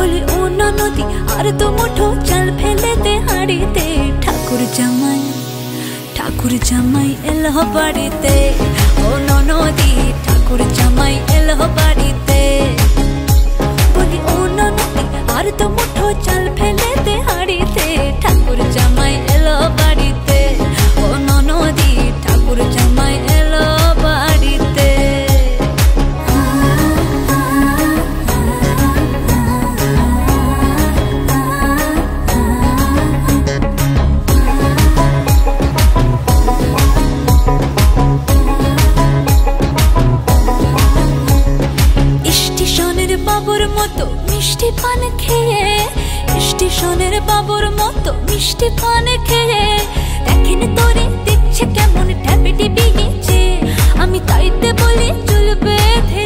বলি ও ননদি আর তো মুঠো চাল ফেলে দে হাড়িতে। ঠাকুর জামাই এলো বাড়িতে, ও ননদি ঠাকুর জামাই এলো বাড়িতে। বলি ও ননদি আর তো মুঠো চাল ফেলে দে হাড়িতে, ঠাকুর জামাই এলো বাড়িতে, ও ননদি ঠাকুর জামাই এলো বাড়িতে। স্টেশনের বাবুর মতো মিষ্টি পান খেয়ে, স্টেশনের বাবুর মতো মিষ্টি পান খেয়ে, দেখেন তোরে দেখছে কেমন ট্যাপে টিপিয়েছে, আমি তাইতে বলি চুল বেঁধে